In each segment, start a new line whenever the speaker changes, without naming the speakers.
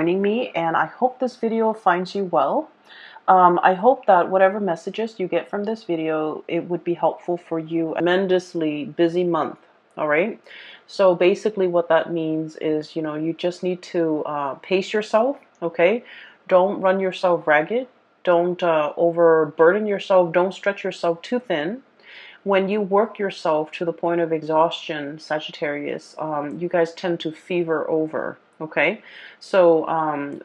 joining me, and I hope this video finds you well. I hope that whatever messages you get from this video, it would be helpful for you. Tremendously busy month, all right? So basically what that means is, you just need to pace yourself, okay? Don't run yourself ragged. Don't overburden yourself. Don't stretch yourself too thin. When you work yourself to the point of exhaustion, Sagittarius, you guys tend to fever over, okay? So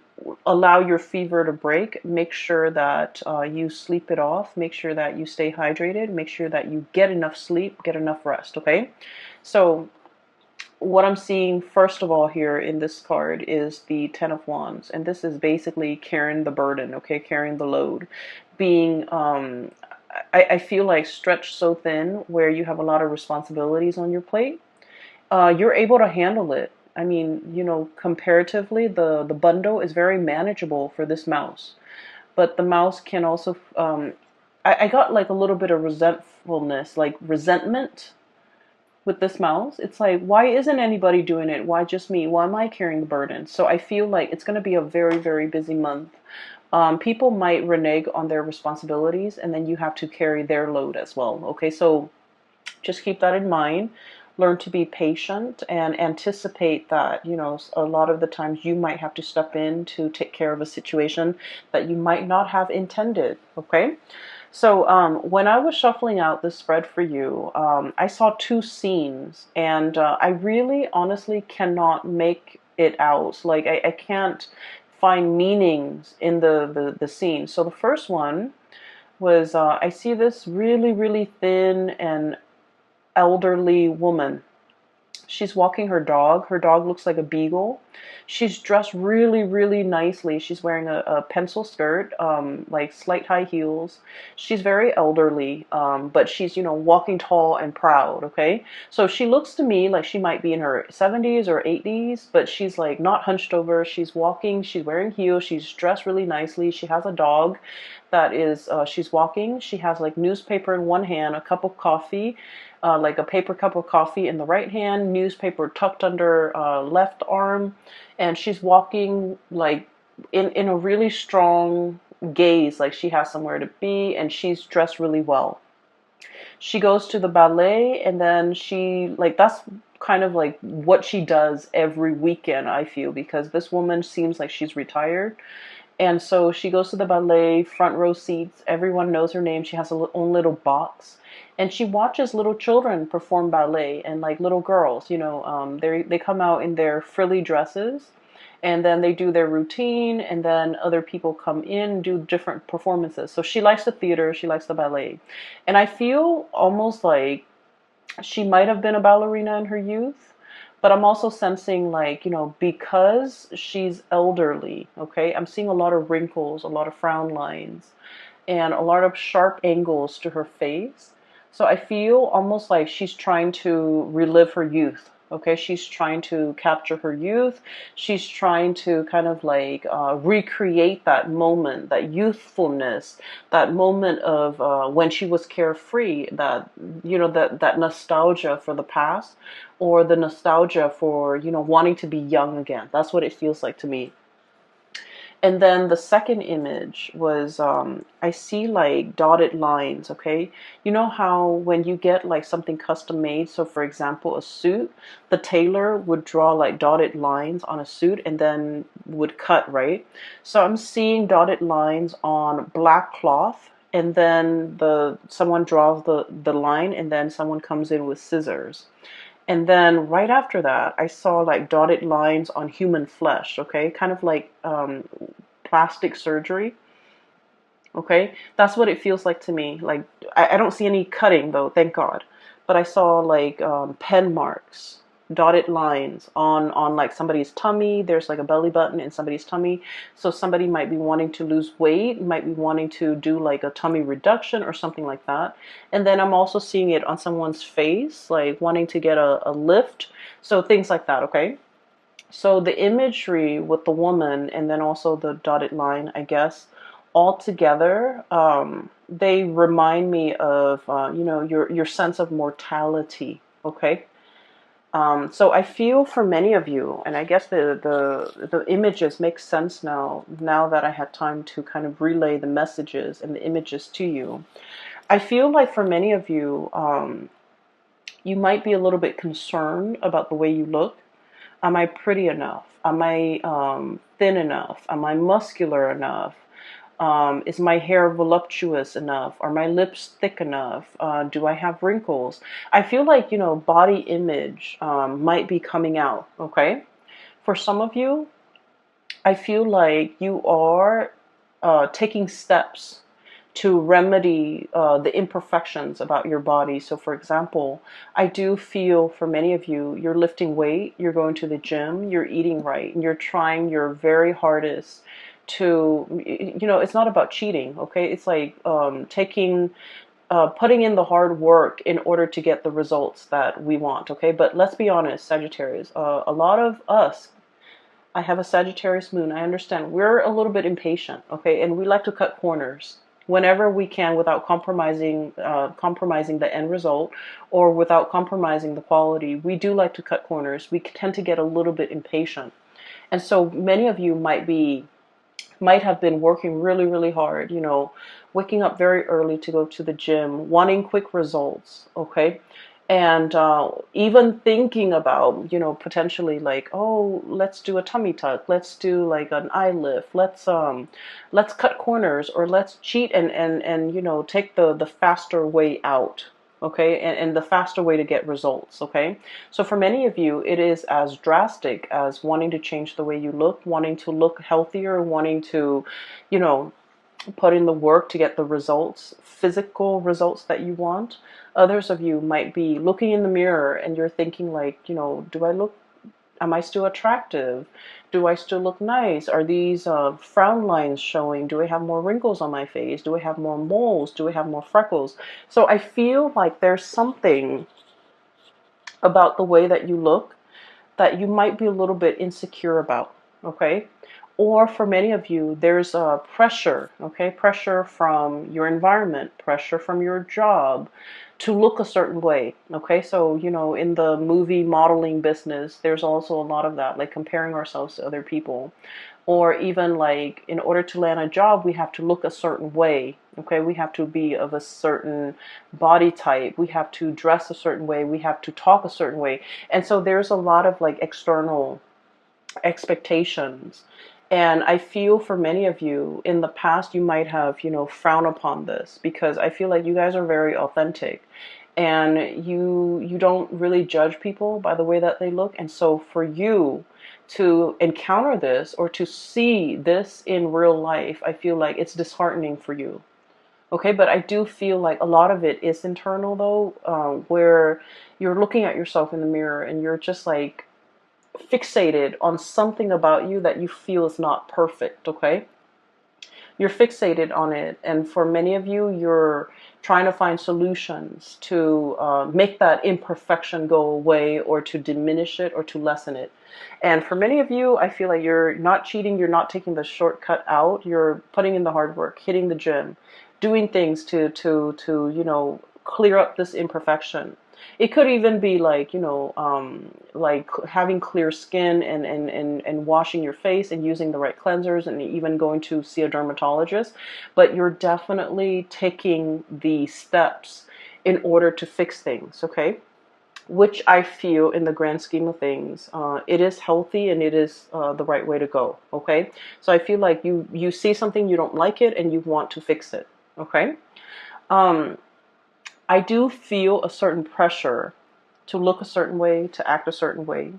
allow your fever to break. Make sure that you sleep it off. Make sure that you stay hydrated. Make sure that you get enough sleep, get enough rest, okay? So what I'm seeing first of all here in this card is the Ten of Wands, and this is basically carrying the burden, okay, carrying the load, being I feel like stretched so thin where you have a lot of responsibilities on your plate. You're able to handle it. I mean, comparatively, the bundle is very manageable for this mouse, but the mouse can also I got like a little bit of resentfulness, like resentment with this mouse. It's like, why isn't anybody doing it? Why just me? Why am I carrying the burden? So I feel like it's going to be a very, very busy month. People might renege on their responsibilities, and then you have to carry their load as well. Okay, so just keep that in mind. Learn to be patient and anticipate that, a lot of the times you might have to step in to take care of a situation that you might not have intended. Okay. So when I was shuffling out this spread for you, I saw two scenes, and I really honestly cannot make it out. Like I can't find meanings in the scene. So the first one was I see this really, really thin and elderly woman. She's walking her dog. Her dog looks like a beagle. She's dressed really, really nicely. She's wearing a pencil skirt, like slight high heels. She's very elderly, but she's, walking tall and proud, okay? So she looks to me like she might be in her 70s or 80s, but she's like not hunched over. She's walking, she's wearing heels, she's dressed really nicely. She has a dog that is, she's walking. She has like newspaper in one hand, a cup of coffee, like a paper cup of coffee in the right hand, newspaper tucked under left arm, and she's walking like in a really strong gaze, like she has somewhere to be, and she's dressed really well. She goes to the ballet, and then that's kind of like what she does every weekend, I feel, because this woman seems like she's retired. And so she goes to the ballet, front row seats. Everyone knows her name. She has her own little box. And she watches little children perform ballet, and like little girls, they come out in their frilly dresses, and then they do their routine, and then other people come in and do different performances. So she likes the theater, she likes the ballet. And I feel almost like she might have been a ballerina in her youth, but I'm also sensing like, because she's elderly, okay, I'm seeing a lot of wrinkles, a lot of frown lines, and a lot of sharp angles to her face. So I feel almost like she's trying to relive her youth. Okay, she's trying to capture her youth. She's trying to kind of like recreate that moment, that youthfulness, that moment of when she was carefree, that, that nostalgia for the past, or the nostalgia for, wanting to be young again. That's what it feels like to me. And then the second image was, I see like dotted lines, okay? You know how when you get like something custom made, so for example, a suit, the tailor would draw like dotted lines on a suit and then would cut, right? So I'm seeing dotted lines on black cloth, and then someone draws the line, and then someone comes in with scissors. And then right after that, I saw like dotted lines on human flesh, okay? Kind of like plastic surgery, okay? That's what it feels like to me. Like, I don't see any cutting though, thank God. But I saw like pen marks, dotted lines on like somebody's tummy. There's like a belly button in somebody's tummy. So somebody might be wanting to lose weight, might be wanting to do like a tummy reduction or something like that. And then I'm also seeing it on someone's face, like wanting to get a lift. So things like that, okay? So the imagery with the woman and then also the dotted line, I guess, all together, they remind me of, your sense of mortality, okay? So I feel for many of you, and I guess the images make sense now that I had time to kind of relay the messages and the images to you. I feel like for many of you, you might be a little bit concerned about the way you look. Am I pretty enough? Am I thin enough? Am I muscular enough? Is my hair voluptuous enough? Are my lips thick enough? Do I have wrinkles? I feel like, body image might be coming out, okay? For some of you, I feel like you are taking steps to remedy the imperfections about your body. So, for example, I do feel for many of you, you're lifting weight, you're going to the gym, you're eating right, and you're trying your very hardest to, it's not about cheating, okay? It's like putting in the hard work in order to get the results that we want, okay? But let's be honest, Sagittarius, a lot of us, I have a Sagittarius moon. I understand we're a little bit impatient, okay, and we like to cut corners whenever we can without compromising the end result or without compromising the quality. We do like to cut corners. We tend to get a little bit impatient, and so many of you might have been working really, really hard. Waking up very early to go to the gym, wanting quick results, okay, and even thinking about, potentially like, oh, let's do a tummy tuck, let's do like an eye lift, let's cut corners, or let's cheat and take the faster way out, okay, and the faster way to get results, okay. So for many of you, it is as drastic as wanting to change the way you look, wanting to look healthier, wanting to, you know put in the work to get the results, physical results that you want. Others of you might be looking in the mirror and you're thinking like, am I still attractive? Do I still look nice? Are these frown lines showing? Do I have more wrinkles on my face? Do I have more moles? Do I have more freckles? So I feel like there's something about the way that you look that you might be a little bit insecure about, okay? Or for many of you, there's a pressure, okay? Pressure from your environment, pressure from your job to look a certain way, okay? So, in the movie modeling business, there's also a lot of that, like comparing ourselves to other people. Or even like in order to land a job, we have to look a certain way, okay? We have to be of a certain body type. We have to dress a certain way. We have to talk a certain way. And so there's a lot of like external expectations. And I feel for many of you in the past, you might have, frowned upon this because I feel like you guys are very authentic and you don't really judge people by the way that they look. And so for you to encounter this or to see this in real life, I feel like it's disheartening for you. Okay, but I do feel like a lot of it is internal though, where you're looking at yourself in the mirror and you're just like fixated on something about you that you feel is not perfect, okay? You're fixated on it, and for many of you, you're trying to find solutions to make that imperfection go away or to diminish it or to lessen it. And for many of you, I feel like you're not cheating, you're not taking the shortcut out, you're putting in the hard work, hitting the gym, doing things to clear up this imperfection. It could even be like, like having clear skin and washing your face and using the right cleansers and even going to see a dermatologist. But you're definitely taking the steps in order to fix things, okay? Which I feel in the grand scheme of things, it is healthy and it is the right way to go, okay? So I feel like you see something, you don't like it, and you want to fix it, okay? I do feel a certain pressure to look a certain way, to act a certain way.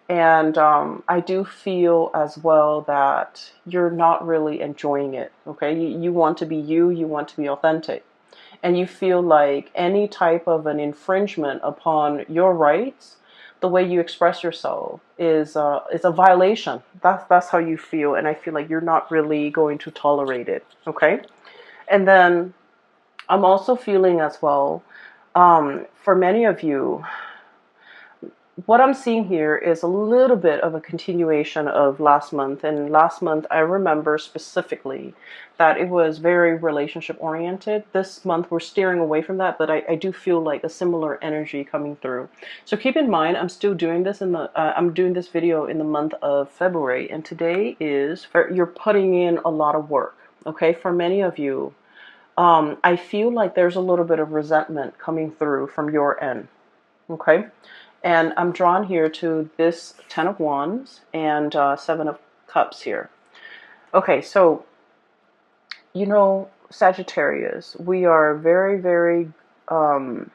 And I do feel as well that you're not really enjoying it, okay? You want to be you want to be authentic. And you feel like any type of an infringement upon your rights, the way you express yourself is a violation. That's how you feel. And I feel like you're not really going to tolerate it, okay? And then I'm also feeling as well, for many of you, what I'm seeing here is a little bit of a continuation of last month. And last month, I remember specifically that it was very relationship oriented. This month, we're steering away from that, but I do feel like a similar energy coming through. So keep in mind, I'm still doing this I'm doing this video in the month of February, and today is you're putting in a lot of work. Okay, for many of you, I feel like there's a little bit of resentment coming through from your end. Okay. And I'm drawn here to this Ten of Wands and Seven of Cups here. Okay, so, Sagittarius, we are very, very gung-ho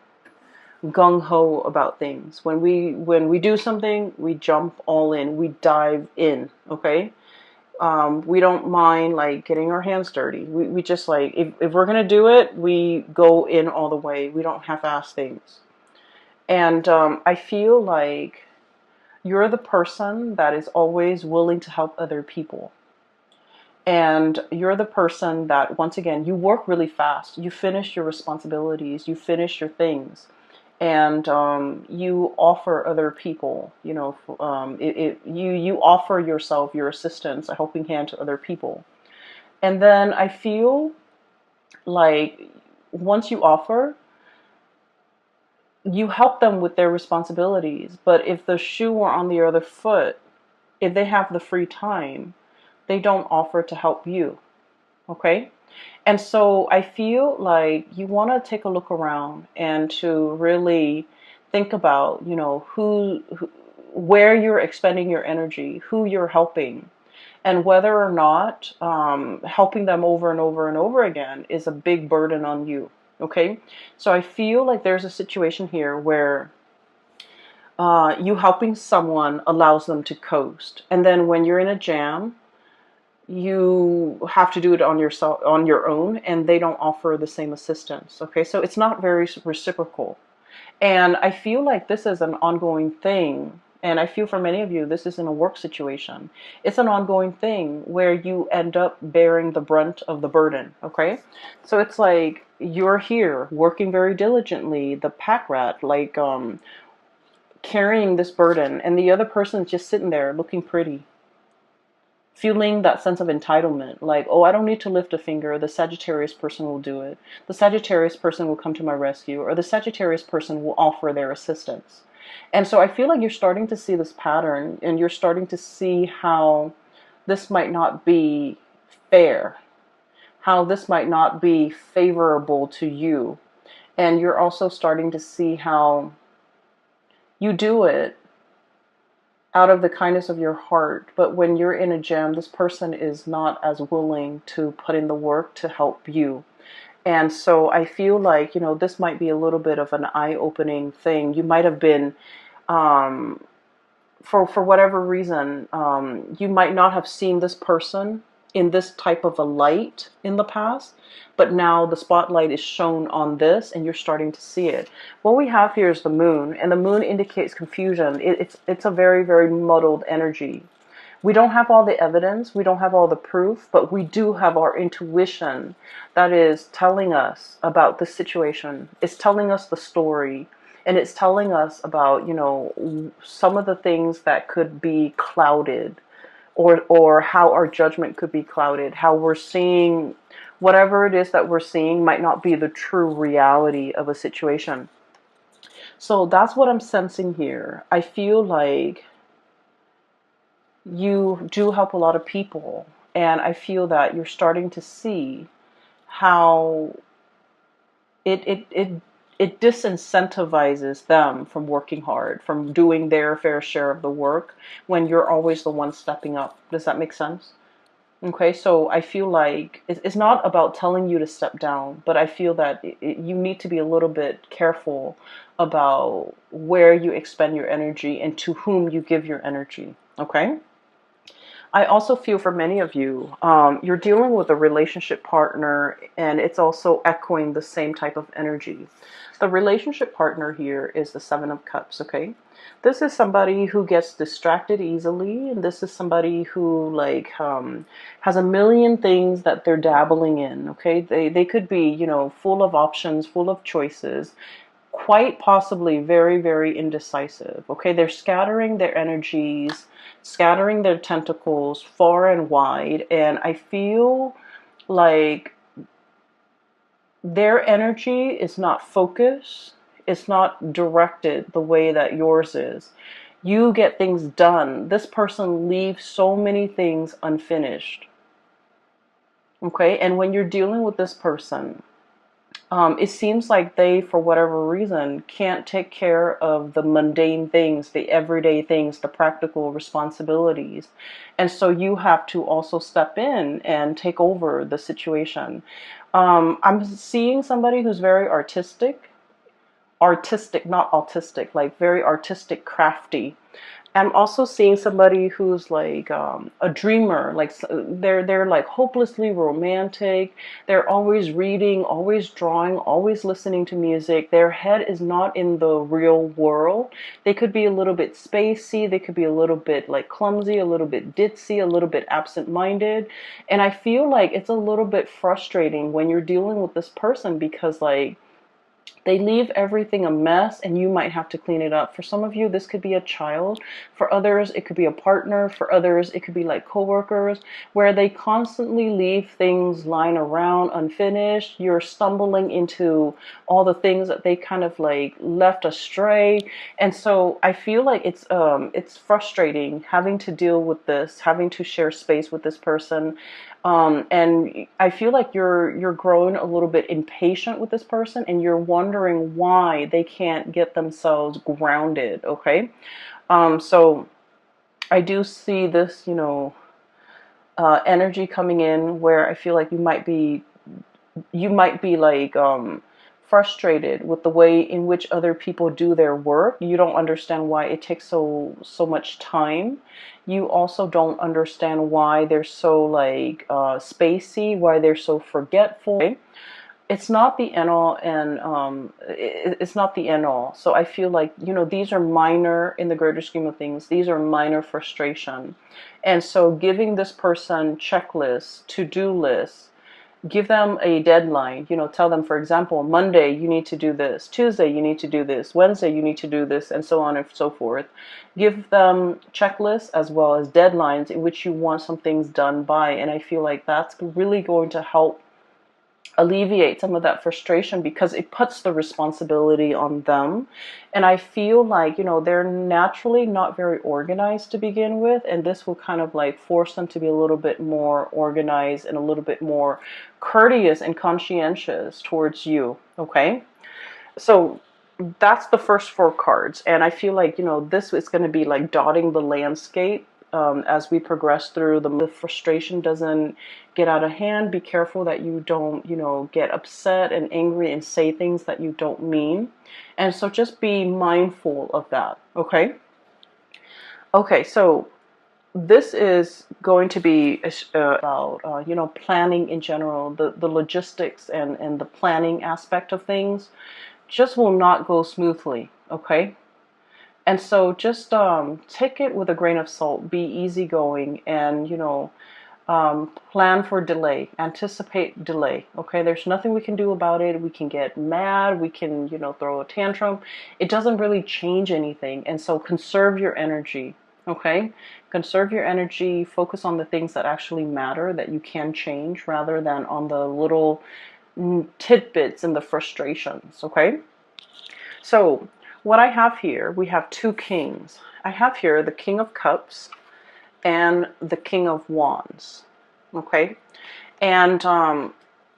about things. When we do something, we jump all in. We dive in, okay? We don't mind, like, getting our hands dirty. We just, like, if we're going to do it, we go in all the way. We don't half-ass things. And I feel like you're the person that is always willing to help other people. And you're the person that, once again, you work really fast. You finish your responsibilities. You finish your things. And you offer other people, you offer yourself, your assistance, a helping hand to other people. And then I feel like once you offer, you help them with their responsibilities. But if the shoe were on the other foot, if they have the free time, they don't offer to help you. Okay? And so I feel like you want to take a look around and to really think about, where you're expending your energy, who you're helping, and whether or not helping them over and over and over again is a big burden on you. Okay? So I feel like there's a situation here where you helping someone allows them to coast. And then when you're in a jam, you have to do it on your own, and they don't offer the same assistance. Okay, so it's not very reciprocal. And I feel like this is an ongoing thing. And I feel for many of you, this isn't a work situation. It's an ongoing thing where you end up bearing the brunt of the burden. Okay, so it's like you're here working very diligently, the pack rat, like carrying this burden, and the other person's just sitting there looking pretty, feeling that sense of entitlement, like, oh, I don't need to lift a finger. The Sagittarius person will do it. The Sagittarius person will come to my rescue, or the Sagittarius person will offer their assistance. And so I feel like you're starting to see this pattern, and you're starting to see how this might not be fair, how this might not be favorable to you. And you're also starting to see how you do it out of the kindness of your heart, but when you're in a jam, this person is not as willing to put in the work to help you. And so I feel like, this might be a little bit of an eye-opening thing. You might have been, for whatever reason, you might not have seen this person in this type of a light in the past, but now the spotlight is shown on this and you're starting to see it. What we have here is the moon, and the moon indicates confusion. It's a very, very muddled energy. We don't have all the evidence, we don't have all the proof, but we do have our intuition that is telling us about the situation. It's telling us the story, and it's telling us about, some of the things that could be clouded, or how our judgment could be clouded, how we're seeing whatever it is that we're seeing might not be the true reality of a situation. So that's what I'm sensing here. I feel like you do help a lot of people, and I feel that you're starting to see how it disincentivizes them from working hard, from doing their fair share of the work when you're always the one stepping up. Does that make sense? Okay, so I feel like it's not about telling you to step down, but I feel that you need to be a little bit careful about where you expend your energy and to whom you give your energy. Okay? I also feel for many of you, you're dealing with a relationship partner, and it's also echoing the same type of energy. The relationship partner here is the Seven of Cups, okay? This is somebody who gets distracted easily, and this is somebody who has a million things that they're dabbling in, okay? They could be, full of options, full of choices, quite possibly very, very indecisive. Okay, they're scattering their energies, scattering their tentacles far and wide, and I feel like their energy is not focused, it's not directed the way that yours is. You get things done. This person leaves so many things unfinished. Okay, and when you're dealing with this person, it seems like they, for whatever reason, can't take care of the mundane things, the everyday things, the practical responsibilities. And so you have to also step in and take over the situation. I'm seeing somebody who's very artistic, not autistic, like very artistic, crafty. I'm also seeing somebody who's like a dreamer, like they're like hopelessly romantic. They're always reading, always drawing, always listening to music. Their head is not in the real world. They could be a little bit spacey. They could be a little bit like clumsy, a little bit ditzy, a little bit absent-minded. And I feel like it's a little bit frustrating when you're dealing with this person because like they leave everything a mess and you might have to clean it up. For some of you, this could be a child. For others, it could be a partner. For others, it could be like coworkers where they constantly leave things lying around unfinished. You're stumbling into all the things that they kind of like left astray. And so I feel like it's frustrating having to deal with this, having to share space with this person. And I feel like you're growing a little bit impatient with this person, and you're wondering why they can't get themselves grounded. Okay, so I do see this, energy coming in where I feel like you might be like frustrated with the way in which other people do their work. You don't understand why it takes so much time. You also don't understand why they're so like spacey, why they're so forgetful. Okay? It's not the end all, and it's not the end all. So I feel like these are minor in the greater scheme of things. These are minor frustration, and so giving this person checklists, to-do lists, give them a deadline. Tell them, for example, Monday you need to do this, Tuesday you need to do this, Wednesday you need to do this, and so on and so forth. Give them checklists as well as deadlines in which you want some things done by, and I feel like that's really going to help alleviate some of that frustration because it puts the responsibility on them. And I feel like they're naturally not very organized to begin with, and this will kind of like force them to be a little bit more organized and a little bit more courteous and conscientious towards you. Okay, so that's the first four cards, and I feel like this is going to be like dotting the landscape as we progress through. The frustration doesn't get out of hand. Be careful that you don't get upset and angry and say things that you don't mean, and so just be mindful of that. Okay, so this is going to be about planning in general. The logistics and the planning aspect of things just will not go smoothly. Okay, and so just take it with a grain of salt. Be easygoing, and plan for delay, anticipate delay. Okay, there's nothing we can do about it. We can get mad, we can throw a tantrum. It doesn't really change anything, and so conserve your energy. Okay, conserve your energy, focus on the things that actually matter, that you can change, rather than on the little tidbits and the frustrations. Okay, so what I have here, we have two kings. I have here the King of Cups and the King of Wands. Okay, and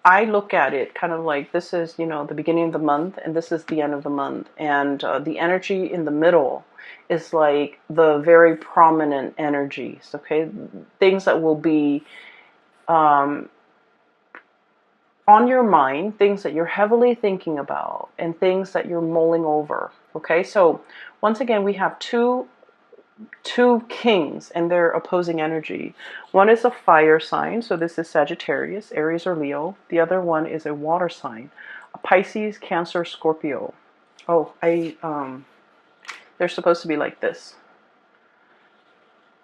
I look at it kind of like this is the beginning of the month, and this is the end of the month, and the energy in the middle is like the very prominent energies. Okay, things that will be on your mind, things that you're heavily thinking about, and things that you're mulling over. Okay, so once again, we have two kings and their opposing energy. One is a fire sign, so this is Sagittarius, Aries, or Leo. The other one is a water sign, a Pisces, Cancer, Scorpio. Oh, they're supposed to be like this.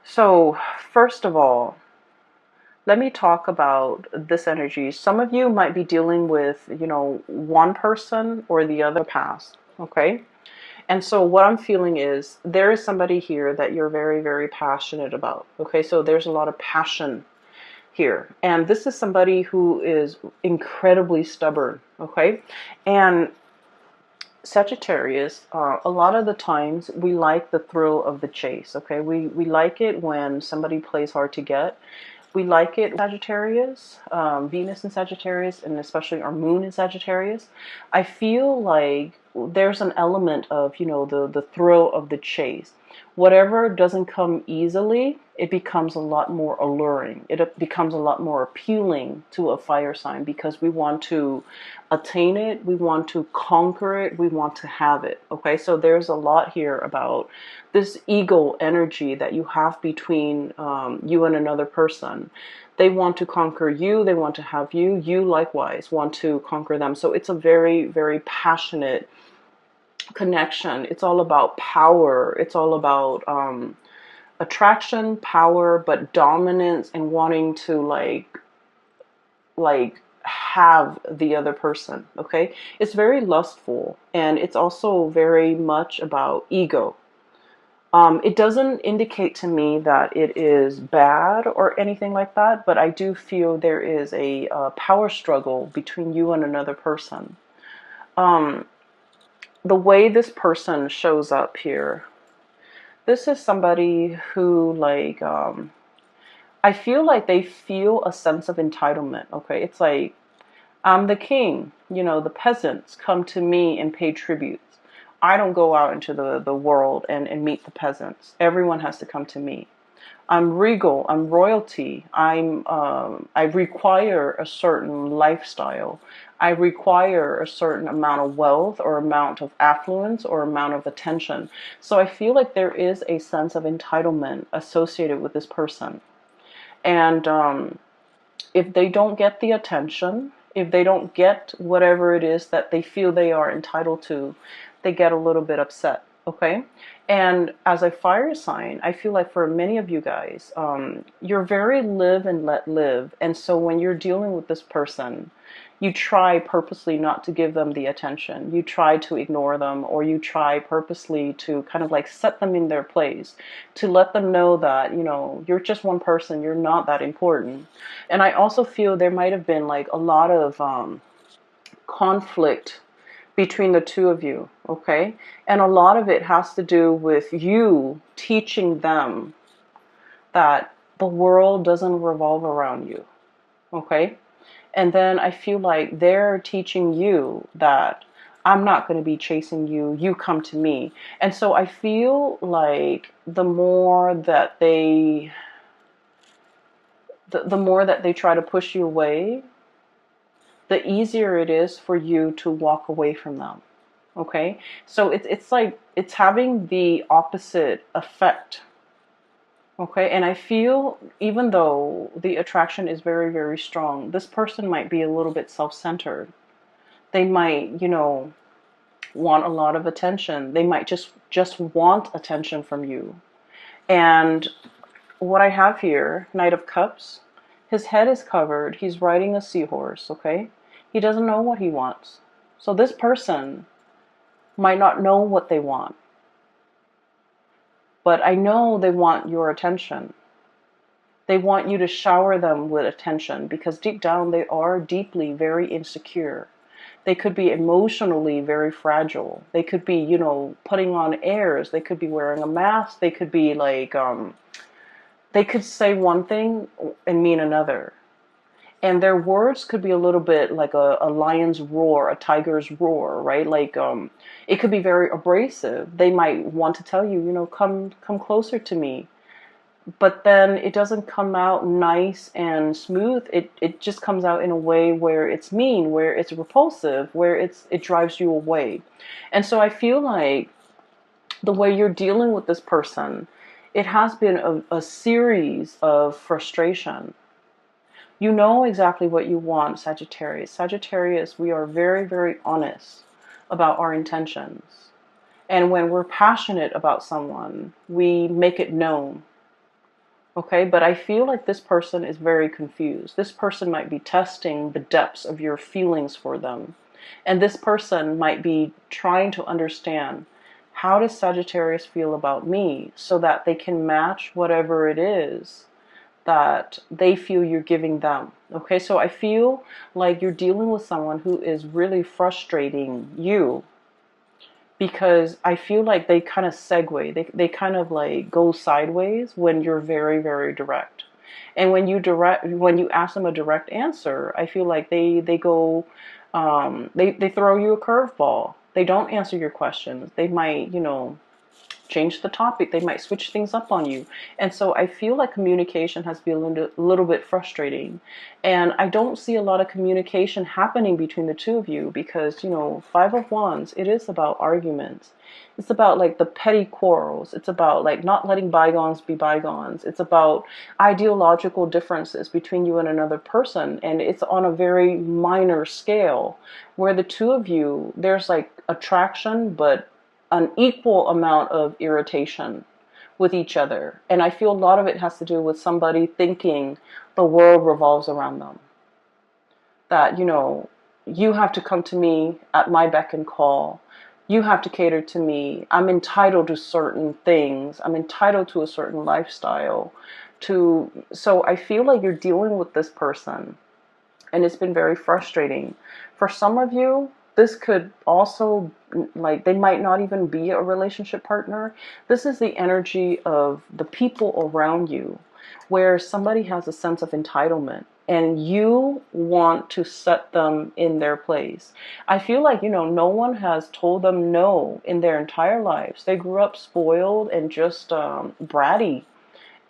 So first of all, let me talk about this energy. Some of you might be dealing with one person or the other past. Okay. And so what I'm feeling is there is somebody here that you're very, very passionate about. Okay. So there's a lot of passion here. And this is somebody who is incredibly stubborn. Okay. And Sagittarius, a lot of the times we like the thrill of the chase. Okay. We like it when somebody plays hard to get. We like it, Sagittarius, Venus in Sagittarius, and especially our moon in Sagittarius. I feel like there's an element of, the thrill of the chase. Whatever doesn't come easily, it becomes a lot more alluring. It becomes a lot more appealing to a fire sign because we want to attain it, we want to conquer it, we want to have it. Okay, so there's a lot here about this ego energy that you have between you and another person. They want to conquer you, they want to have you, you likewise want to conquer them. So it's a very, very passionate connection. It's all about power. It's all about attraction, power, but dominance and wanting to like have the other person. Okay, it's very lustful, and it's also very much about ego. It doesn't indicate to me that it is bad or anything like that, but I do feel there is a power struggle between you and another person. The way this person shows up here, this is somebody who I feel like they feel a sense of entitlement. Okay, it's like, I'm the king, the peasants come to me and pay tributes. I don't go out into the world and meet the peasants. Everyone has to come to me. I'm regal, I'm royalty, I require a certain lifestyle. I require a certain amount of wealth or amount of affluence or amount of attention. So I feel like there is a sense of entitlement associated with this person. And if they don't get the attention, if they don't get whatever it is that they feel they are entitled to, they get a little bit upset. Okay. And as a fire sign, I feel like for many of you guys, you're very live and let live. And so when you're dealing with this person, you try purposely not to give them the attention. You try to ignore them, or you try purposely to kind of like set them in their place, to let them know that, you're just one person, you're not that important. And I also feel there might have been like a lot of conflict between the two of you, okay? And a lot of it has to do with you teaching them that the world doesn't revolve around you, okay? And then I feel like they're teaching you that I'm not going to be chasing you, you come to me. And so I feel like the more that they try to push you away, the easier it is for you to walk away from them. Okay? So it's like it's having the opposite effect. Okay? And I feel even though the attraction is very, very strong, this person might be a little bit self-centered. They might, want a lot of attention. They might just want attention from you. And what I have here, Knight of Cups, his head is covered. He's riding a seahorse, okay? He doesn't know what he wants. So this person might not know what they want. But I know they want your attention. They want you to shower them with attention because deep down they are deeply very insecure. They could be emotionally very fragile. They could be, putting on airs. They could be wearing a mask. They could be like, they could say one thing and mean another. And their words could be a little bit like a lion's roar, a tiger's roar, right? Like, it could be very abrasive. They might want to tell you, come closer to me. But then it doesn't come out nice and smooth. It just comes out in a way where it's mean, where it's repulsive, where it drives you away. And so I feel like the way you're dealing with this person, it has been a series of frustration. You know exactly what you want, Sagittarius. Sagittarius, we are very, very honest about our intentions. And when we're passionate about someone, we make it known. Okay, but I feel like this person is very confused. This person might be testing the depths of your feelings for them. And this person might be trying to understand, how does Sagittarius feel about me, so that they can match whatever it is that they feel you're giving them. Okay, so I feel like you're dealing with someone who is really frustrating you, because I feel like they kind of segue, they kind of like go sideways when you're very, very direct. And when you ask them a direct answer, I feel like they go, they throw you a curveball. They don't answer your questions. They might, change the topic. They might switch things up on you. And so I feel like communication has been a little bit frustrating. And I don't see a lot of communication happening between the two of you because, Five of Wands, it is about arguments. It's about like the petty quarrels. It's about like not letting bygones be bygones. It's about ideological differences between you and another person. And it's on a very minor scale where the two of you, there's like attraction, but an equal amount of irritation with each other. And I feel a lot of it has to do with somebody thinking the world revolves around them. That, you have to come to me at my beck and call. You have to cater to me. I'm entitled to certain things. I'm entitled to a certain lifestyle. So I feel like you're dealing with this person, and it's been very frustrating. For some of you, this could also, like, they might not even be a relationship partner. This is the energy of the people around you, where somebody has a sense of entitlement and you want to set them in their place. I feel like, no one has told them no in their entire lives. They grew up spoiled and just bratty.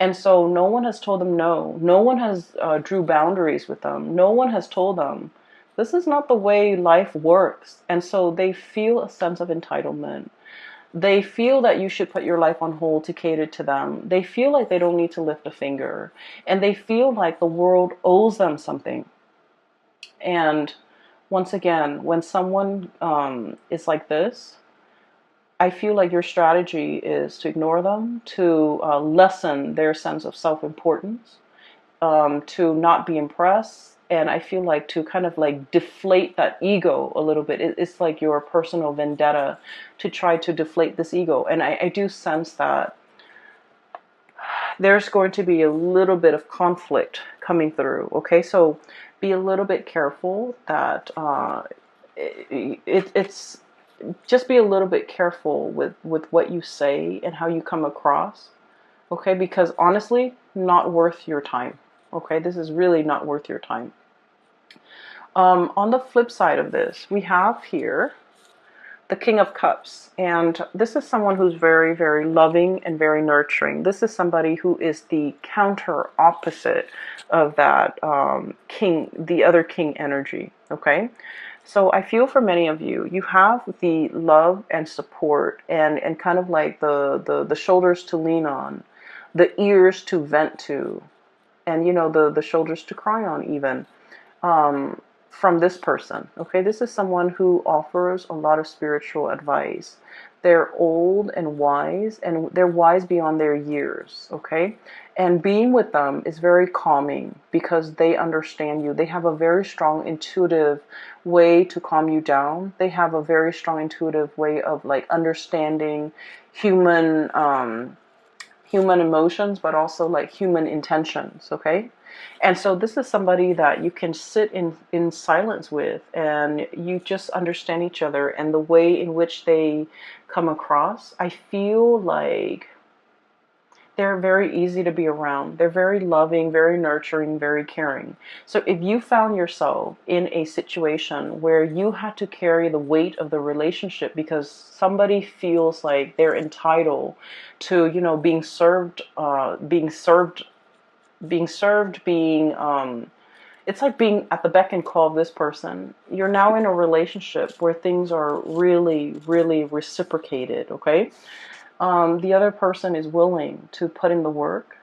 And so no one has told them no. No one has drew boundaries with them. No one has told them, this is not the way life works. And so they feel a sense of entitlement. They feel that you should put your life on hold to cater to them. They feel like they don't need to lift a finger. And they feel like the world owes them something. And once again, when someone is like this, I feel like your strategy is to ignore them, to lessen their sense of self-importance, to not be impressed. And I feel like to kind of like deflate that ego a little bit. It's like your personal vendetta to try to deflate this ego. And I do sense that there's going to be a little bit of conflict coming through. Okay, so be a little bit careful that it's just be a little bit careful with what you say and how you come across. Okay, because honestly, not worth your time. Okay, this is really not worth your time. On the flip side of this, we have here the King of Cups. And this is someone who's very, very loving and very nurturing. This is somebody who is the counter opposite of that king, the other king energy. Okay. So I feel for many of you, you have the love and support and kind of like the shoulders to lean on, the ears to vent to, and the shoulders to cry on even. From this person. Okay, this is someone who offers a lot of spiritual advice. They're old and they're wise beyond their years. Okay, and being with them is very calming because they understand you. They have a very strong intuitive way to calm you down. They have a very strong intuitive way of like understanding human emotions, but also like human intentions. Okay. And so this is somebody that you can sit in silence with, and you just understand each other and the way in which they come across. I feel like they're very easy to be around. They're very loving, very nurturing, very caring. So if you found yourself in a situation where you had to carry the weight of the relationship because somebody feels like they're entitled to, being served, it's like being at the beck and call of this person. You're now in a relationship where things are really, really reciprocated, okay? The other person is willing to put in the work,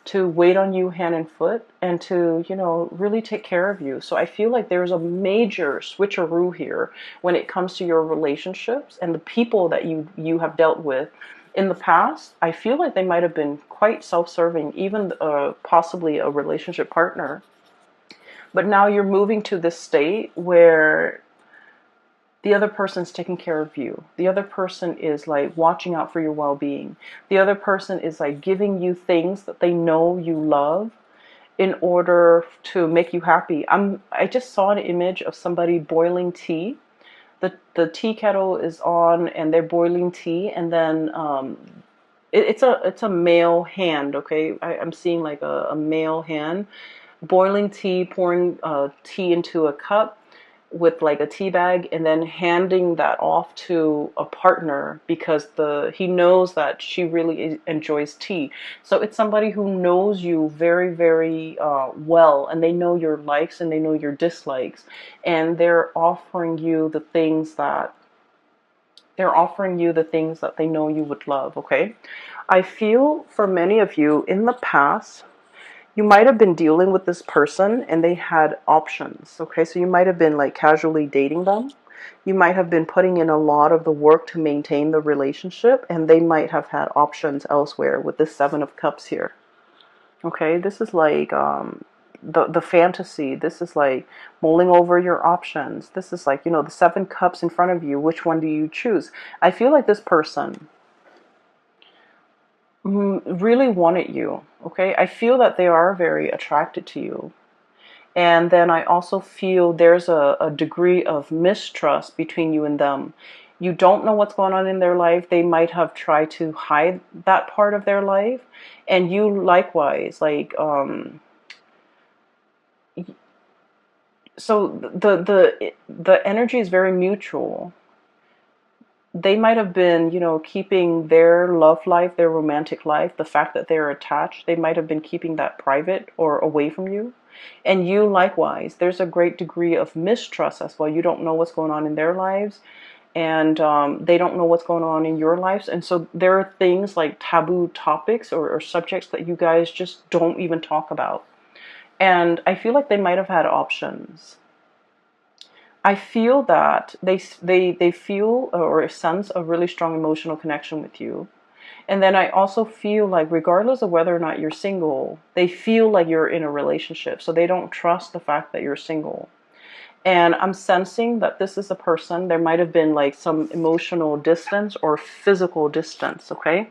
to wait on you hand and foot, and to, really take care of you. So I feel like there's a major switcheroo here when it comes to your relationships and the people that you have dealt with. In the past, I feel like they might have been quite self-serving, even possibly a relationship partner. But now you're moving to this state where The other person's taking care of you. The other person is like watching out for your well-being. The other person is like giving you things that they know you love in order to make you happy. I just saw an image of somebody boiling tea. The tea kettle is on and they're boiling tea, and then it's a male hand. Okay, I'm seeing like a male hand boiling tea, pouring tea into a cup with like a tea bag, and then handing that off to a partner because he knows that she really enjoys tea. So it's somebody who knows you very, very well, and they know your likes and they know your dislikes, and they're offering you the things that they know you would love. Okay, I feel for many of you in the past, you might have been dealing with this person and they had options. Okay, so you might have been like casually dating them. You might have been putting in a lot of the work to maintain the relationship, and they might have had options elsewhere with the Seven of Cups here. Okay, this is like the fantasy. This is like mulling over your options. This is like, the Seven Cups in front of you. Which one do you choose? I feel like this person really wanted you. Okay, I feel that they are very attracted to you. And then I also feel there's a degree of mistrust between you and them. You don't know what's going on in their life. They might have tried to hide that part of their life. And you likewise, like, so the energy is very mutual. They might have been, keeping their love life, their romantic life, the fact that they're attached, they might have been keeping that private or away from you. And you likewise, there's a great degree of mistrust as well. You don't know what's going on in their lives, and they don't know what's going on in your lives. And so there are things like taboo topics or subjects that you guys just don't even talk about. And I feel like they might have had options. I feel that they feel or sense a really strong emotional connection with you. And then I also feel like regardless of whether or not you're single, they feel like you're in a relationship. So they don't trust the fact that you're single. And I'm sensing that this is a person, there might have been like some emotional distance or physical distance, okay,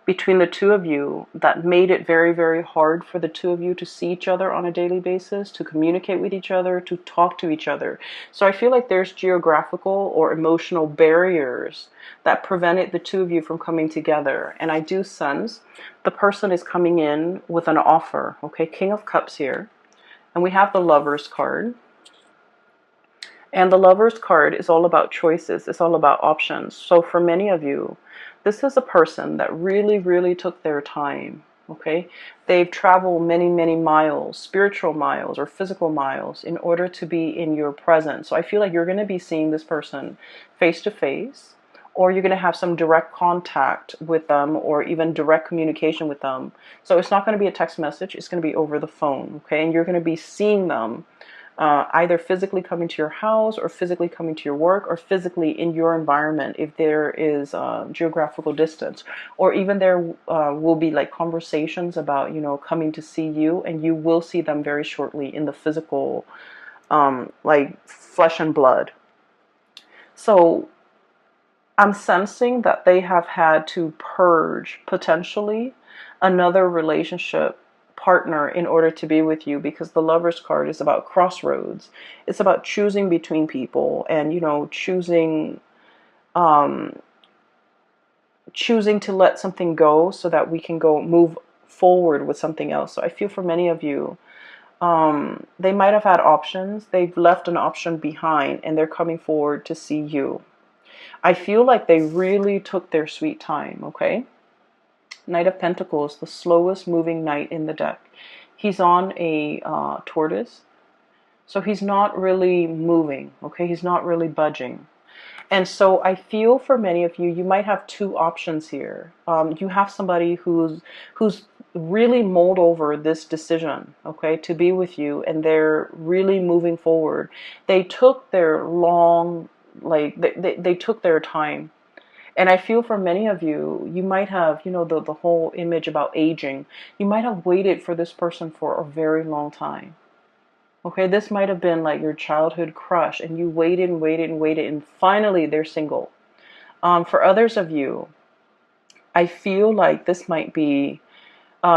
between the two of you that made it very, very hard for the two of you to see each other on a daily basis, to communicate with each other, to talk to each other. So I feel like there's geographical or emotional barriers that prevented the two of you from coming together. And I do sense the person is coming in with an offer. Okay, King of Cups here. And we have the Lovers card. And the Lovers card is all about choices. It's all about options. So for many of you, this is a person that really, really took their time. Okay, they've traveled many, many miles, spiritual miles or physical miles, in order to be in your presence. So I feel like you're going to be seeing this person face to face, or you're going to have some direct contact with them, or even direct communication with them. So it's not going to be a text message, it's going to be over the phone. Okay, and you're going to be seeing them either physically coming to your house, or physically coming to your work, or physically in your environment if there is geographical distance. Or even there will be like conversations about, coming to see you, and you will see them very shortly in the physical, like flesh and blood. So I'm sensing that they have had to purge potentially another relationship partner in order to be with you, because the Lovers card is about crossroads. It's about choosing between people, and um choosing to let something go so that we can go move forward with something else. So I feel for many of you, they might have had options. They've left an option behind and they're coming forward to see you. I feel like they really took their sweet time. Okay, Knight of Pentacles, the slowest moving knight in the deck. He's on a tortoise, so he's not really moving. Okay, he's not really budging. And so I feel for many of you, you might have two options here. You have somebody who's really mulled over this decision, okay, to be with you, and they're really moving forward. They took their long, like they took their time. And I feel for many of you, you might have, the whole image about aging. You might have waited for this person for a very long time. Okay, this might have been like your childhood crush, and you waited and waited and waited, and finally they're single. For others of you, I feel like this might be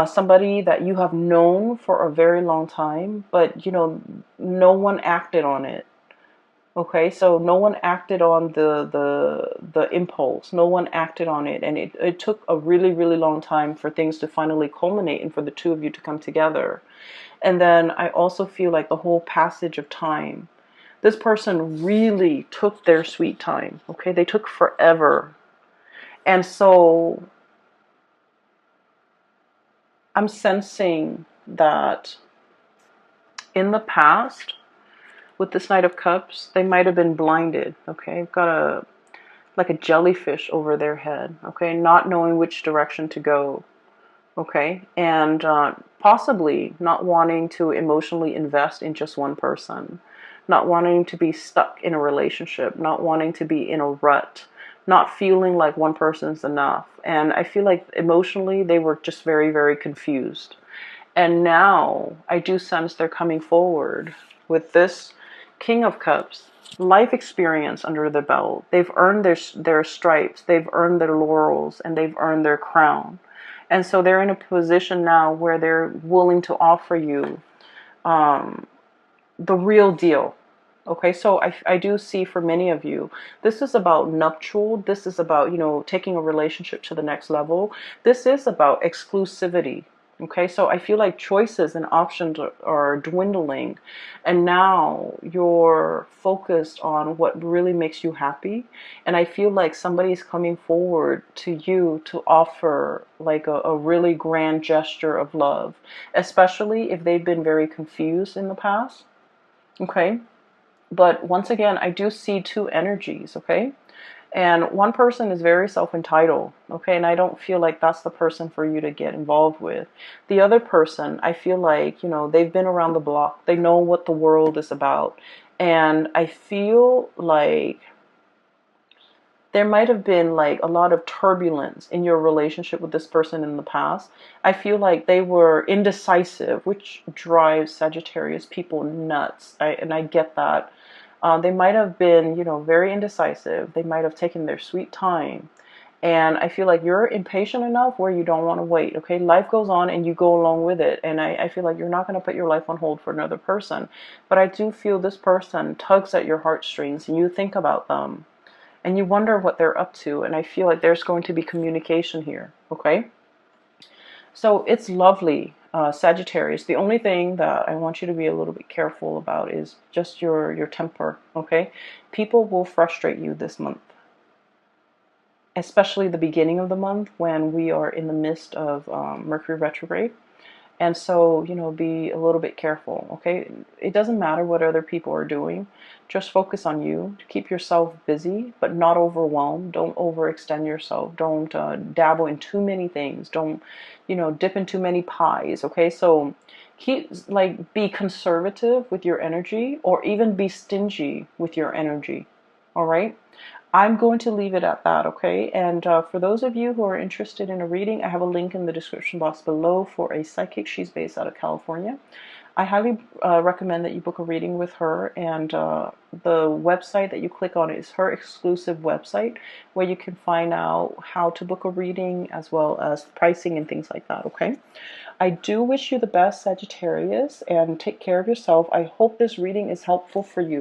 somebody that you have known for a very long time, but no one acted on it. Okay, so no one acted on the impulse. No one acted on it, and it took a really, really long time for things to finally culminate and for the two of you to come together. And then I also feel like the whole passage of time. This person really took their sweet time. Okay, they took forever. And so I'm sensing that in the past, with this Knight of Cups, they might have been blinded. Okay, got like a jellyfish over their head. Okay, not knowing which direction to go. Okay, and possibly not wanting to emotionally invest in just one person, not wanting to be stuck in a relationship, not wanting to be in a rut, not feeling like one person's enough. And I feel like emotionally they were just very, very confused. And now I do sense they're coming forward with this King of Cups, life experience under the belt. They've earned their stripes, they've earned their laurels, and they've earned their crown. And so they're in a position now where they're willing to offer you the real deal. Okay, so I do see for many of you, this is about nuptial. This is about, taking a relationship to the next level. This is about exclusivity. Okay, so I feel like choices and options are dwindling, and now you're focused on what really makes you happy. And I feel like somebody's coming forward to you to offer like a really grand gesture of love, especially if they've been very confused in the past. Okay, but once again, I do see two energies, okay? And one person is very self-entitled, okay? And I don't feel like that's the person for you to get involved with. The other person, I feel like, they've been around the block. They know what the world is about. And I feel like there might have been like a lot of turbulence in your relationship with this person in the past. I feel like they were indecisive, which drives Sagittarius people nuts. And I get that. They might have been, very indecisive. They might have taken their sweet time. And I feel like you're impatient enough where you don't want to wait. Okay, life goes on and you go along with it. And I feel like you're not going to put your life on hold for another person. But I do feel this person tugs at your heartstrings and you think about them and you wonder what they're up to. And I feel like there's going to be communication here. Okay, so it's lovely, Sagittarius. The only thing that I want you to be a little bit careful about is just your temper. Okay, people will frustrate you this month, especially the beginning of the month when we are in the midst of Mercury retrograde. And so, be a little bit careful, okay? It doesn't matter what other people are doing. Just focus on you. Keep yourself busy, but not overwhelmed. Don't overextend yourself. Don't dabble in too many things. Don't, dip in too many pies, okay? So be conservative with your energy, or even be stingy with your energy, all right? I'm going to leave it at that, okay? And for those of you who are interested in a reading, I have a link in the description box below for a psychic. She's based out of California. I highly recommend that you book a reading with her, and the website that you click on is her exclusive website where you can find out how to book a reading as well as pricing and things like that, okay? I do wish you the best, Sagittarius, and take care of yourself. I hope this reading is helpful for you.